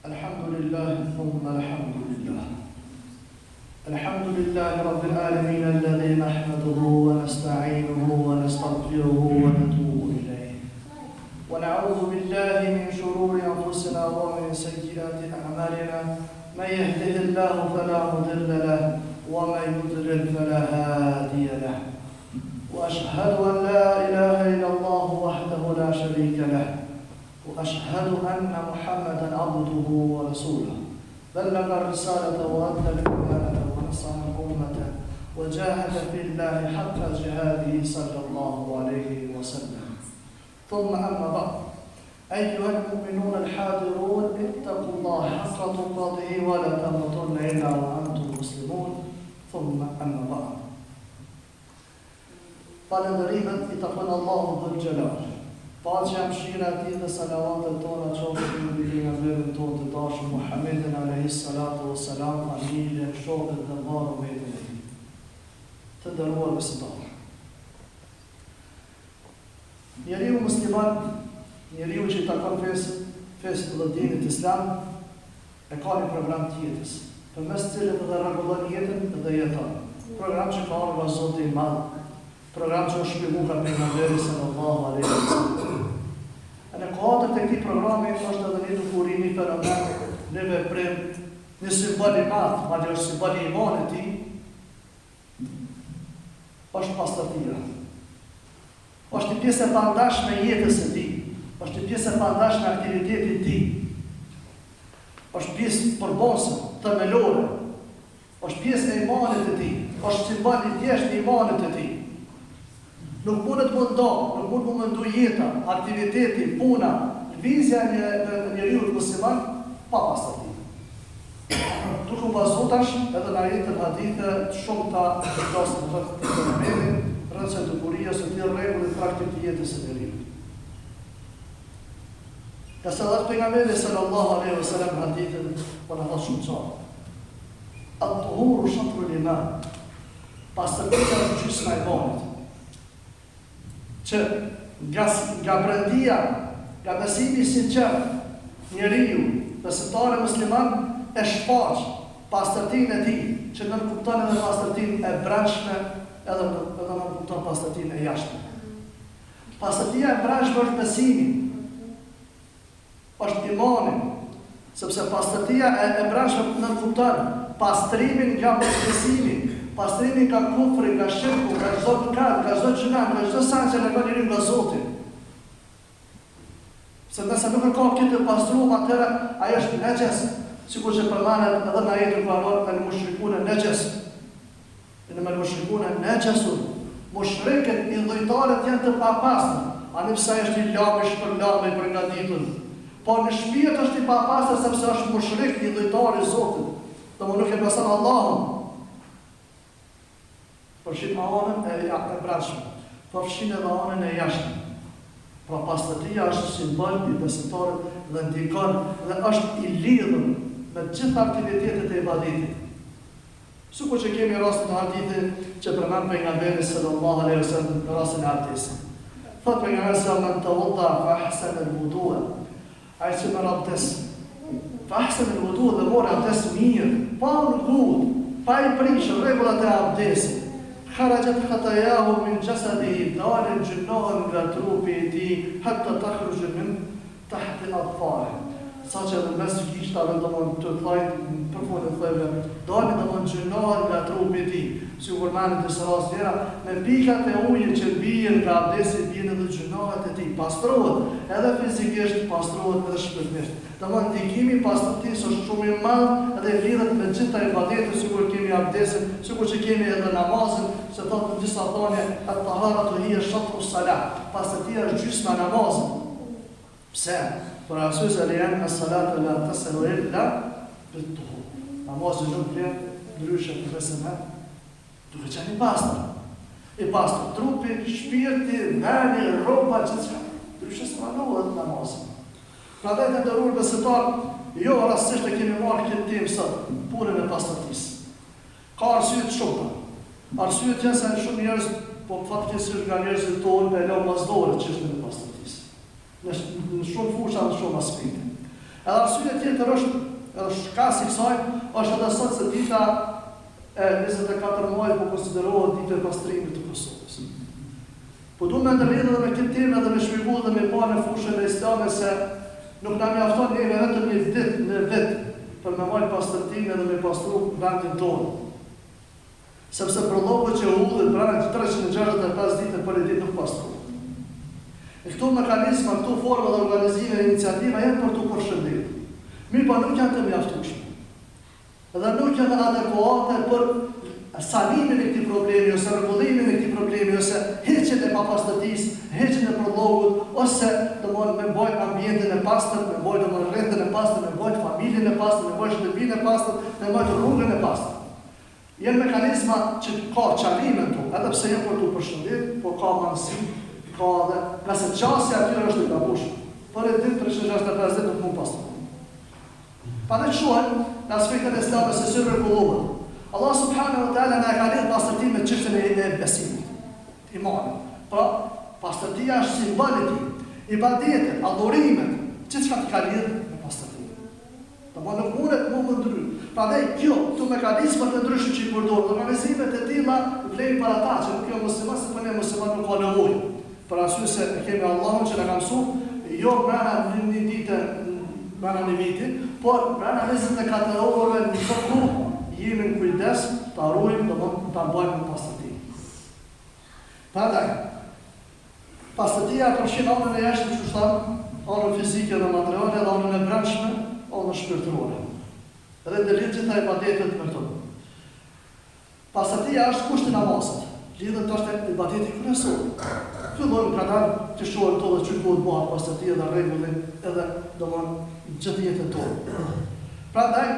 الحمد لله ثم الحمد لله. الحمد لله رب العالمين الذي نحمده ونستعينه ونستغفره ونتوب إليه ونعوذ بالله من شرور أنفسنا ومن سيئات أعمالنا. من يهده الله فلا مضل له ومن يضلل فلا هادي له. وأشهد أن لا إله إلا الله وحده لا شريك له. وأشهد أن محمدا عبده ورسوله بلغ الرسالة وأدى الأمانة ونصح الأمة وجاهد في الله حق جهاده صلى الله عليه وسلم. ثم أما بعد، أيها المؤمنون الحاضرون، اتقوا الله حق تقاته ولا تموتن إلا وأنتم مسلمون. ثم أما بعد. Falënderimet I takon Allahu dhul Gjelal. Paqja mëshira e Tij dhe salavatet tona qofshin mbi pejgamberin tonë të dashur Muhammedin alayhi salatu wassalam, familjen, shokët dhe mbarë umetin e tij. Të nderuar besimtarë. Njeriu musliman, njeriu që I takon fesë dhe dinit islam, e ka një program të jetës, përmes të cilit edhe rregullon jetën dhe jeton. Program që ka nga Zoti I Madh, program që është shpjegu ka pejgamberi sallallahu alaihi wasallam. Në kuadër të këtij programi është edhe një dukuri, një fenomen, një veprim, një simbol I madh, madje është simbol I imanit të tij, është pastërtia. Është një pjesë e pandashme e jetës së tij, është një pjesë e pandashme e aktivitetit të tij. Është pjesë përbosë, themelore, është pjesë e imanit të tij, është simbol I thjeshtë I imanit të tij. Nuk mundet më nuk mund më mëndu jeta, aktiviteti, puna, lëvizja e njeriu musliman pa pastërti. Duke u bazuar tash edhe në ajete të hadithe të shumta të klasës të pejgamberit, rreth dukuria së të rregullit praktik të jetës së njeriu. Ka sallallahu pejgamberi sallallahu alaihi wasallam hadithin po na thotë shumë çfarë. At-tuhuru shatrul iman. Pastërtia është gjysma e imanit. Që nga brendia, nga besimi I sinqert, njeriu, besimtari musliman e shfaq pastërtinë e tij, që nënkupton edhe pastërtinë e brendshme, edhe nënkupton pastërtinë e jashtme. Pastërtia e brendshme është besimi, është imani, sepse pastërtia e brendshme nënkupton pastrimin nga besimi, pastrimi nga kufri, nga shirku, nga çdo mëkat, nga çdo gjuna, nga çdo san që ka njeriu nga Zoti. Se nëse nuk e ka këtë pastruar, atëherë ai është nejes, sikur që përmendet edhe në ajetin kuranor me mushrikun nejes. Në me mushrikun nejesun. Mushrikët idhujtarët janë të papastër. Ani pse është I lamë për lamë për ngaditur. Por në shpirt është I papastër sepse është mushrik idhujtar I Zotit. Domo nuk e beson Allahun. Përfshin anën e brendshme, përfshin edhe anën e jashtme. Pra pastërtia është simbol I besimtarit dhe ndikon dhe është I lidhur me gjithë aktivitetet e ibadetit. Sikur që kemi rastin e hadithit që përmend pejgamberi sallallahu alaihi wasallam në rastin e abdesit. Thotë pejgamberi sallallahu alaihi wasallam tawadda fa ahsana al-wudu'a. Ai që merr abdes, fa ahsana al-wudu'a dhe mor abdes mirë, pa lëkut, pa I prishur rregullat e abdesit. Kharajat khatayahu min jasadihi, dalin gjunnohen nga trupi I tij, hatta takhruju min tahti adfarihi. Sa që në mes kishtave domon të thajt përfundit thëve, dalin domon gjunnohen nga trupi I tij. Si u përmendet disa raste tjera, me pikat e ujit që bien nga abdesi bien edhe gjunnohet e tij, pastrohet, edhe fizikisht pastrohet edhe shpirtërisht. Domon ndikimi I pastërtisë është shumë I madh dhe lidhet me gjitha ibadetet, sikur kemi abdesin, sikur që kemi edhe namazin, se thotë në disa thonje, at-taharatu hiya shatru s-salah. Pastërtia është gjysma e namazit. Pse? Për arsye se lian as-salatu la tasalu illa bit-tuhur. Namazi nuk vlen ndryshe përveç duke qenë I pastër. I pastër trupi, shpirti, mendja, rroba, gjithçka. Ndryshe s'pranohet namazi. Prandaj të nderuar besimtar, jo rastësisht e kemi marrë këtë temë sot, punën e pastërtisë. Ka arsye të shumta. Arsyet janë se shumë njerëz, po faktikisht nga njerëzit tonë e lënë masdore çështën e pastërtisë. në shumë fusha dhe shumë aspekte. Edhe arsye tjetër është, edhe shkasi i kësaj, është edhe sot se dita e 24 muaj po konsiderohet ditë e pastrimit të Kosovës. Po du me ndërlidhë edhe me këtë temë edhe me shpjegu dhe me pa në fushën e islame se nuk na mjafton neve vetëm një ditë në vit për me marrë pastërtinë edhe me pastru vendin tonë. Sepse për llogët që udhën pranë 365 ditë për një ditë nuk pastru. E këto mekanizma, këto forma dhe organizime e iniciativa janë për të përshëndetur. Mirë pa nuk janë të mjaftueshme. Edhe nuk janë adekuate për sanimin e këtij problemi, ose rregullimin e këtij problemi, ose heqjen e papastërtisë, heqjen e përllogut, ose domthonë me bojë ambientin e pastër, me bojë domthonë rrethën e pastër, me bojë familjen e pastër, me bojë shtëpinë e pastër, me bojë rrugën e pastër. Janë mekanizma që ka qëllime këtu, edhe pse janë për të përshëndetur, por ka mundësi, ka edhe nëse qasja atyre është i gabueshëm. Por e ditë 365 ditë nuk mund pastër. Pa ne shohim në aspektin e Islamit se si rregullohet. Allah subhanahu wa taala na ka lidhur pastërtinë me çështjen e besimit, imanit. Pra, pastërtia është simbol i tij. Ibadetet, adhurimet, çka të ka lidhur me pastërtinë. Domthonë nuk mundet më ndryshë. Prandaj këto mekanizma të ndryshme që i përdorin, organizimet e tilla vlen para ta që nuk janë musliman, se po ne musliman nuk ka nevojë. Për arsye se kemi Allahun që na ka mësuar jo brenda një dite, brenda një viti, por brenda 24 orëve në kohë jemi në kujdes të arrujmë dhe të bëjmë në pastërti. Prandaj, pastërtia përfshin anën e jashtme që shtanë, anën fizike dhe materiale, dhe anën e brendshme, anën shpirtërore. Edhe dhe lidhë gjitha ibadetet me këto. Pastërtia është kushti i namazit. Lidhët është ibadeti kryesor. Fillojmë ka dalë të shohim to dhe që duhet bëhet pastërtia dhe rregullin edhe domthonë gjithë jetën tonë. Prandaj,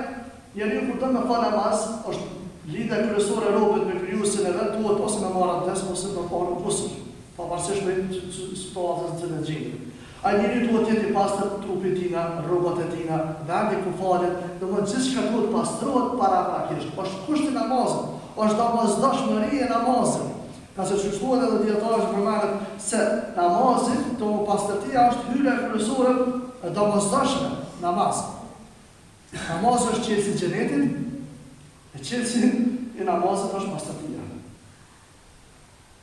njeriu kur do të fal namaz, është lidhja kryesore e robët me krijuesin e vet, duhet ose me marrë abdes ose me parë kusur, pavarësisht me situatën që ne gjejmë. Ai njeriu duhet të jetë i pastër trupi i tij, rrobat e tij, vendi ku falet, domthonë gjithçka duhet pastrohet paraprakisht. Është kushti i namazit, është domosdoshmëria e namazit. Ka se shkruan edhe dietarët përmendet se namazi, pastërtia është hyrja kryesore e domosdoshme namaz. Namazi është qelësi i xhenetit, e qelësi i namazit është pastërtia.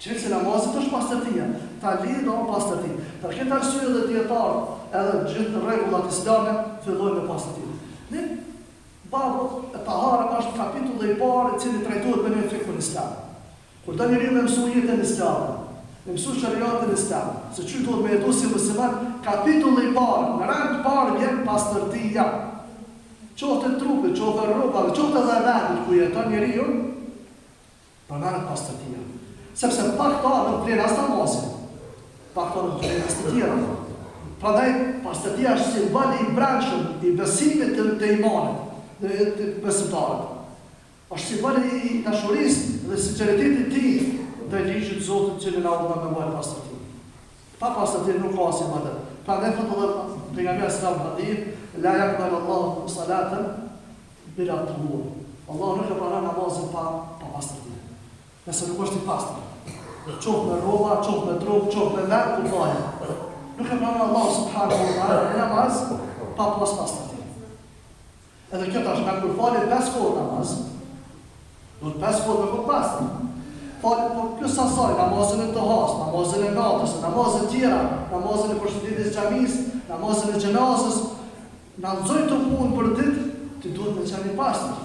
Qelësi i namazit është pastërtia, ta lidhë do pastërtia. Për këtë arsye edhe dietarët edhe gjithë rregullat islame fillojnë me pastërtinë. Ne babu e tahara është kapitulli i parë i cili trajtohet me fikun islam. Kur do njeriu me mësu jetën islame, me mësu shariatën islame, se çu duhet me jetu si musliman, kapitulli i parë, në rang të parë vjen pastërtia. Qoftë trupi, qoftë rroba, qoftë edhe vendi ku jeton njeriu, përmendet pastërtia. Sepse pa këta nuk vlen as namazi, pa këta nuk vlen as të tjera. Prandaj pastërtia është simbol i brendshëm i besimit të imanit, të besimtarit. Është simbol i dashurisë dhe sinqeritetit të tij ndaj ligjit të Zotit që na urdhon me bëj pastërti. Pa pastërti nuk ka as ibadet. Prandaj thotë pejgamberi sallallahu alaihi wasallam, la yaqbalu Allahu salatan bila tuhur. Allahu nuk e pranon namazin pa pastërti. Nëse nuk është i pastër, qoftë me rroba, qoftë me trup, qoftë me vend ku vaje, nuk e pranon Allahu subhanahu wa taala namaz pa pastërti. Edhe kjo tash nga kur falet 5 kohë namaz, duhet 5 kohë me pastër. Falet por plus asaj, namazin e tohas, namazin e natës, namazin tjera, namazin e përshëndetjes xhamisë, namazin e xhenazës, na nxoj të punë për ditë, ti duhet me qenë i pastër.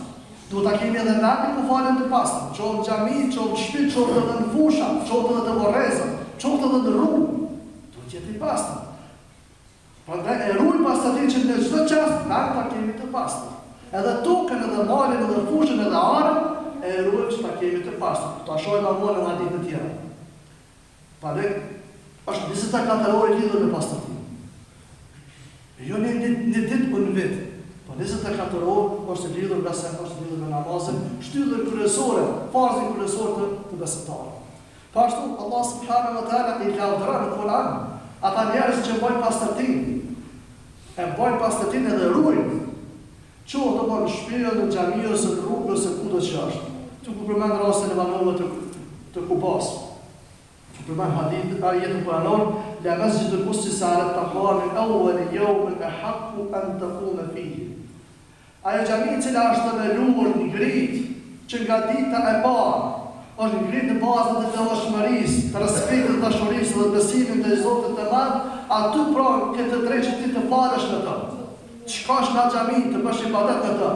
Duhet ta kemi edhe vendin ku falen të pastër, qoftë xhami, qoftë shtëpi, qoftë edhe në fusha, qoftë edhe të vorreza, qoftë edhe në rrugë, duhet jetë i pastër. Prandaj e ruaj pastërtinë që në çdo çast ta kemi të pastër. Edhe tokën, edhe malin, edhe fushën, edhe arën, e ruajmë që ta kemi të pastër. Ta shohim avonën nga ditët e tjera. Prandaj është 24 orë lidhur me pastërtinë. Jo një ditë për në vit, po 24 orë është lidhur nga se është lidhur me namazin, shtyllën kryesore, farzin kryesor të besimtarit. Po ashtu Allah subhanahu wa taala i ka urdhëruar në Kur'an ata njerëz që bojnë pastërtinë, e bojnë pastërtinë edhe ruajnë. Qoftë të bojnë në shtëpi, në xhami ose në rrugë ose kudo që është. Tu ku përmend rastin e banorëve të Kubas. përmen hadith ajetën kuranor, la masjidul ussisa ala taqwa min awwal yawmin ahaqqu an taquma fihi. Ajo xhami e cila është themeluar ngrit që nga dita e parë është ngrit në bazën e devotshmërisë, të respektit, të dashurisë dhe besimit te Zoti të Madh, aty pra këtë drejtë që ti të falësh në të. Të shkosh në xhami të bësh ibadet në të.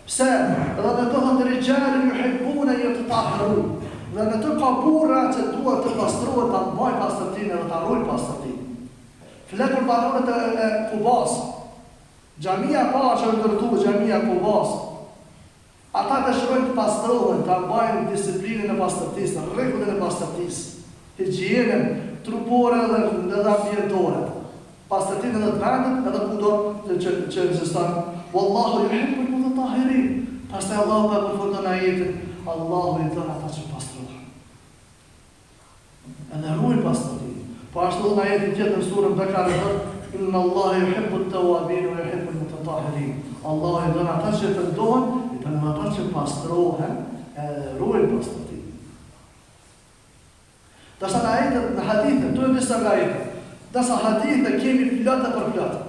Pse? Edhe në të thotë rijali yuhibbuna yatatahharun. Dhe në të ka burra që duhet të pastrohet, ta mbajnë pastërtinë dhe ta ruajnë pastërtinë. Flet për banorët e Kubas. Xhamia pa që është ndërtuar xhamia Kubas. Ata dëshirojnë të pastrohen, ta mbajnë disiplinën e pastërtisë, rregullin e pastërtisë, higjienën trupore dhe ambientore. Pastërtinë edhe të vendit, edhe kudo që ekziston. Wallahu yuhibbul mutatahhirin. Pastaj Allahu ka përfundon ajetin, Allahu i dhon ata që pastrohen. Edhe ruajnë pastërtinë. Po ashtu edhe ajetin tjetër në surën Bekare thotë, inna Allaha yuhibbu at-tawwabin wa yuhibbu al-mutatahhirin. Allahu i dhon ata që pendohen, i dhon ata që pastrohen, edhe ruajnë pastërtinë. Dasa në ajetet, në hadithet, tu e njësë nga ajetet, dasa hadithet kemi plotë për plotë.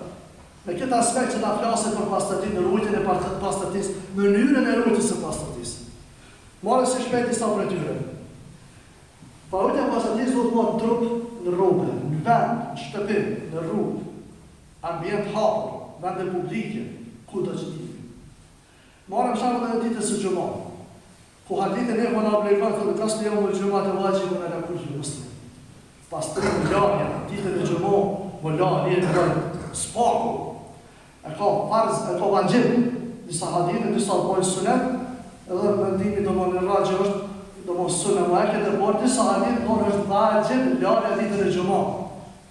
Me këtë aspekt që ta flasin për pastërtinë, ruajtjen e pastërtisë, mënyrën e ruajtjes së pastërtisë. Marrë si shpejt disa prej tyre. Ruajtja e pastërtisë do të thotë trup në rrugë, në vend, në shtëpi, në rrugë, ambient hapur, vende publike, kudo që ti. Marrëm shembull edhe ditën e xumës. Ku hadithin e vona obligon të kasë një më gjumat e vajgjibën e kulli muslim. Pastrimi larja, ditën e xumës, më larja, një të spaku. E ka farz, e ka vajgjib, disa hadithin, disa bojnë sunet, edhe mendimi do më në rraqë është, do më sunet më eke të bojnë, disa hadithin do në është vajgjib, larja ditën e xumës.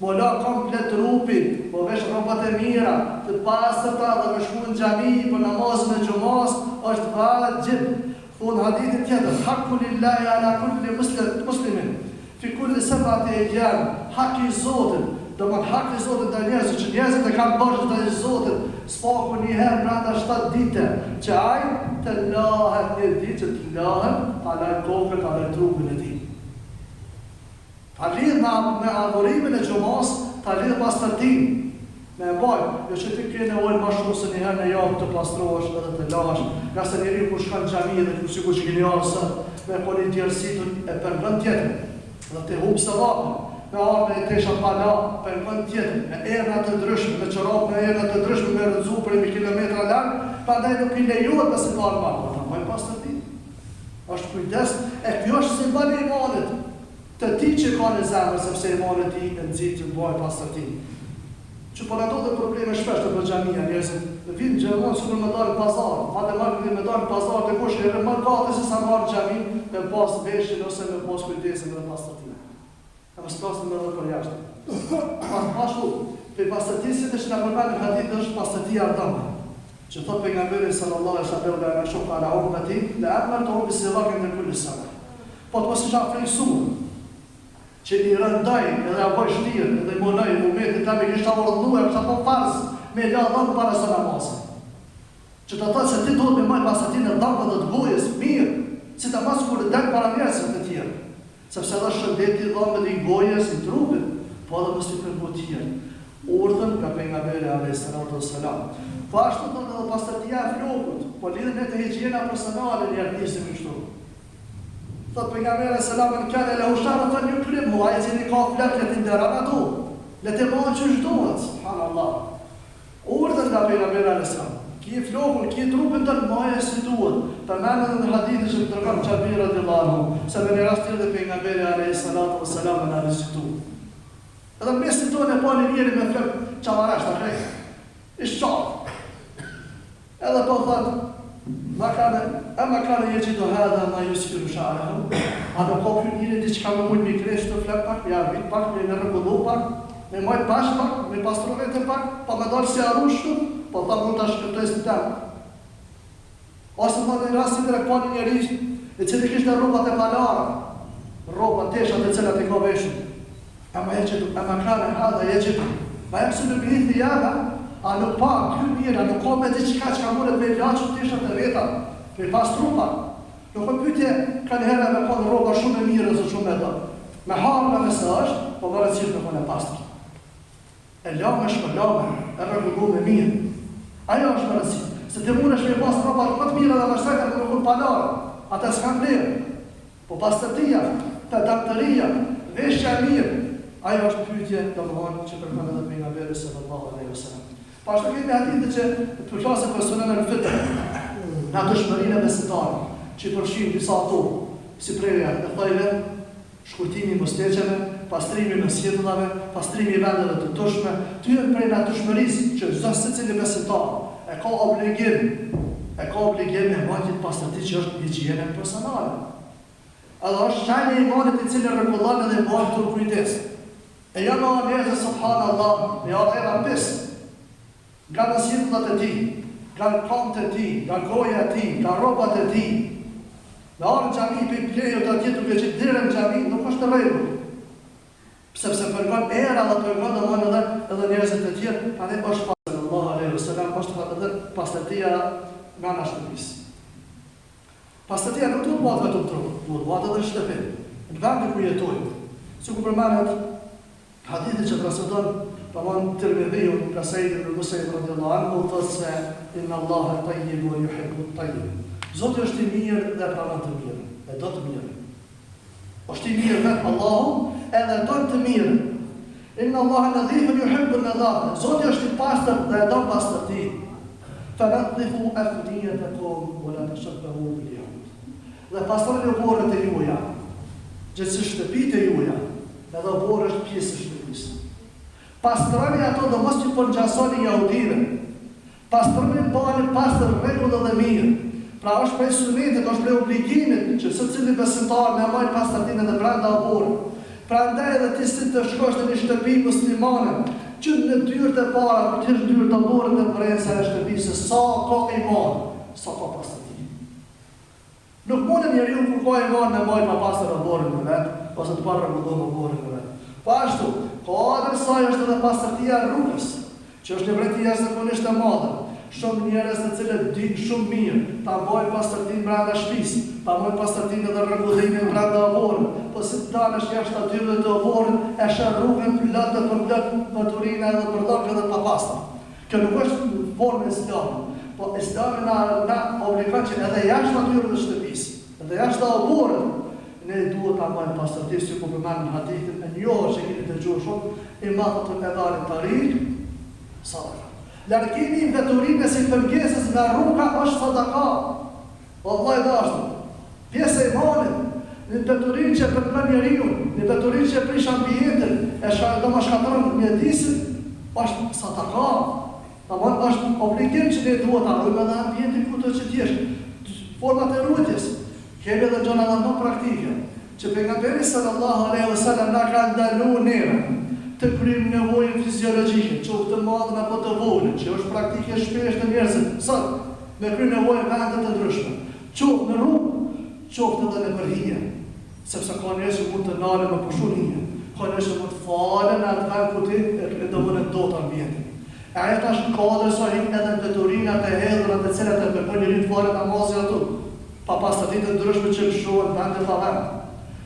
Më la komplet trupi, më vesh rrobat e mira, të pastërta dhe më shku në xhami për namazin e xumës, është vajgjib. Thonë hadithin tjetër, hakku lillahi ala kulli muslimin, fi kulli sab'ati ayyam, haki i Zotit, do më haki i Zotit të njerëzit, që njerëzit e kanë bërgjë të Zotit, spaku një herë brenda 7 dite, që ai të lahet një ditë, që të lahet, ta lajë kokën, ta lajë trupin e tij. Ta lidh me adhurimin e xumës, ta lidh pastërtinë. Me mbaj, jo që ti ke nevojë më shumë se një herë në javë të pastrohesh edhe të lahesh, nga se njeriu kur shkon në xhami dhe kur sikur që keni ardhur me poni djersitur e përmend tjetër, dhe të humb sevapin, me ardhmë e tesha pala, përmend tjetër, me erna të ndryshme, me çorap me erna të ndryshme, me rrezu për 1 kilometra larg, prandaj nuk i lejohet të si marrë marrë, ta mbaj pastërtinë. Është kujdes, e kjo është simbol i imanit, të ti që ka në zemër, sepse imanit i e nxit të mbaj pastërtinë. Që po në do dhe probleme shpesh të për xhamia, njerëzit, në vinë gjemonë që për me dalë në pazar, ma dhe marrë me dalë në pazar të kush e rëmër gati si sa marrë xhami me pas veshin ose me pas kujdesin dhe pastërtinë. E më s'plasin me dhe për jashtë. Ashtu, për pastërtisit e që në përmenë në hadith është pastërtia ardhëmë, që thot pejgamberi sallallahu alaihi wasallam la nashqa ala ummati la amartuhum bis-siwak min kulli salah. Po të mos isha friksuar që i rëndaj edhe apo shtirë edhe monaj në momentin ta me kishta urdhëruar sa po farz me la dhënë para së namazit. Që të thotë se ti duhet me marrë pastërtinë e dhënë dhe të gojës mirë, si ta mas kur dal para njerëzve të tjerë. Sepse edhe shëndeti i dhëmbëve dhe i gojës i trupit, po edhe mos i përmbo të tjerë. Urdhën nga pejgamberi alayhis salam. Po ashtu thotë edhe pastërtia e flokut, po lidhen me të higjiena personale në artistin kështu. Thot pejgamberi selamën kanë le ushtarë të një klip, mu ai që ka flak le të nderan ato. Le të bëjnë që duhet, subhanallah. Urdhën nga pejgamberi selam. Ki flokun, ki trupin të maje si duhet. Përmendën në hadithin që tregon Xhabir radhiyallahu anhu, se në një rast tjetër pejgamberi alayhis salam na vizitu. Edhe mesin tonë e pani njëri me flok çavarash ta krejt. Ish çaf. Edhe po thot ma kanë jeqitu hadha ma yusiru sha'rahu. A do kopju njëri diçka më mujt mi kresh të flak pak, ja vit pak, me në rregullu pak, me majt bash pak, me pastruvet e pak, pa me dalë si arrushtu, po ta mund ta shkëtoj së tem. Ose në një rast tjetër e pani njeri i cili kishte rrobat e palara, rrobat teshat e cilat i ka veshur. Ama kanë hadha jeqitu. Ma jepsu në bihithi jana, a nuk pa, kjo mirë, a nuk ka me diqka që ka mërët me laqë të tishat e veta, me pas trupa. Nuk e pytje, ka një herë me konë roba shumë e mirë, ose shumë e do. Me harë nëse është, po vërësisht me kone pastër. E lame shkëllame, e rregullu me mirë. Ajo është vërësi. Se të mund është me pas roba më të mira dhe vërsekër të nuk panare. Ata s'kan vlerë. Po pastërtia, pedantëria, veshja e mirë, ajo është pyetje domthonë që kërkon edhe pejgamberi sallallahu alaihi wasallam. Pashtu kemi hadithe që përflasën për sunen e fitr, nga dëshmërinë e besimtarit, që përfshin disa ato, si prerja e thojve, shkurtimi i mostaqeve, pastrimi në sjelljave, pastrimi i vendeve të dushme, tyre prej natyrshmërisë që çdo secili besimtar e ka obligim me mbajtje të pastërtisë që është higjiena personale. Edhe është shajnë e imanit i cili rregullon edhe mbajt të kujdes. E jo në njerëzë subhanallah, me ardhera pisë, nga nësjetullat e ti, nga kamët e ti, nga goja e ti, nga robat e ti, me arë në gjami për i plejo të atje duke që dire në gjami, nuk është të rejru. Sepse përgon era dhe përgon dhe mënë edhe njerëzit e tjerë, pa ne është pasër Allah a.s. është edhe pastërtia nga në shtëpisë. Pastërtia nuk të bëhet vetëm trupë, duhet bëhet edhe shtëpi, në vendi ku jetojnë. Si ku përmenet hadithi që transmeton Tamam Tirmidhiu nga Said ibn Musayyib radhiyallahu anhu thotë se inna Allaha tayyibun wa yuhibbu at-tayyib. Zoti është i mirë dhe pranon të mirën, e do të mirën. Është i mirë vetë Allahu edhe do të mirën. Inna Allaha nadhifun yuhibbu an-nadhafa. Zoti është i pastër dhe e do pastërti. Fanadhifu afniyatakum wa la tashabbahu bil-yahud. Dhe pastroni borët e juaja, gjithsesi shtëpitë e juaja, edhe borë është pjesë e shtëpisë. Pastroni ato dhe mos që përgjasoni jahudive. Pastroni bëheni pastër rregull dhe mirë. Pra është prej sunetit, është prej obligimit që secili besimtar me marrë pastërtinë edhe brenda oborrit. Prandaj edhe ti si të shkosh në një shtëpi muslimane, që në dyrët e para, kur të dyrët e oborrit dhe brenda e shtëpisë, sa ka iman, sa ka pastërti. Nuk mundë njeriu kur ka iman me marrë pa pastër oborrin në vet, ose të parë rregullon oborrin në vet. Po ashtu, ka edhe saj është edhe pastërtia e rrugës, që është një vërejtje jashtëzakonisht e madhe. Shumë njerëz të cilët dinë shumë mirë ta bëjnë pastërtinë brenda shtëpisë, ta bëjnë pastërtinë edhe rregullimin brenda oborrit, po si të dalësh jashtë aty dhe të oborrit, e shën rrugën plot të plot motorina edhe përdorë edhe pa pastër. Kjo nuk është formë islame, po Islami na obligon që edhe jashtë aty të shtëpisë, edhe jashtë oborrit, ne duhet ta bëjmë pastërtisë që po përmend në hadithin e njohur që keni dëgjuar shumë, imamatun edarin tarik, sadaka. Largimi i veturinës i përgesës nga rruga është sadaka. Wallahi dashur. Pjesë e imanit, në veturinë që përmend njeriu, në veturinë që prish ambientin, e shkatron mjedisin, është sadaka. Tamam është obligim që ne duhet ta ruajmë edhe ambientin ku do të jesh. Format e rutjes. Kemi edhe gjëra më praktike, që pejgamberi sallallahu alaihi wasallam na ka ndaluar neve të kryejmë nevojën fiziologjike, qoftë të madhe apo të vogël, që është praktike shpesh të njerëzit sot me kry nevojë vende të ndryshme, qoftë në rrugë, qoftë edhe në përhije, sepse ka njerëz që mund të ndalen me pushunije, ka njerëz që mund të falen në atë vend ku ti e domon dot ambientin. E ajo tash ka dhe sa hin edhe detyrinat e hedhura të cilat e bën njëri të falë namazin aty. Pa pastërtitë të ndryshme që lëshohen vende pa vend.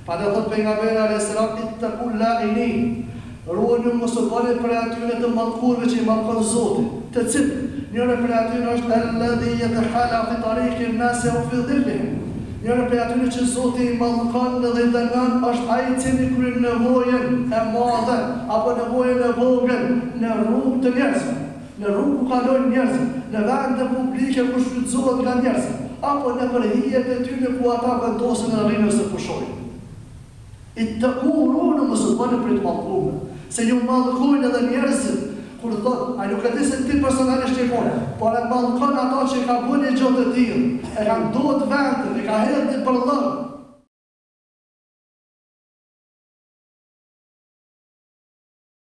Pa dhe thot pejgamberi alayhis salam ittaqul la'inin. Ruajuni mos u bëni për atyre të mallkurve që i mallkon Zoti, të cilët njëra prej atyre është alladhi yatahala fi tariqi an-nas wa fi dhillihim. Njëra prej atyre që Zoti i mallkon dhe i dënon është ai i cili kryen nevojën e madhe apo nevojën e vogël në rrugë të njerëzve, në rrugë ku kalojnë njerëzit, në vende publike ku shfrytëzohet nga njerëzit, apo në përhijet e tyre ku ata vendosen në rrinë ose pushojnë. Ittaqu mos u bëni për të mallkuar. Se ju mallkojnë edhe njerëzit, kur thot, ai nuk e di se ti personalisht e bën, por e mallkon ato që ka bënë gjë të tillë, e kanë duhet vendin, e ka hedhur për lëng,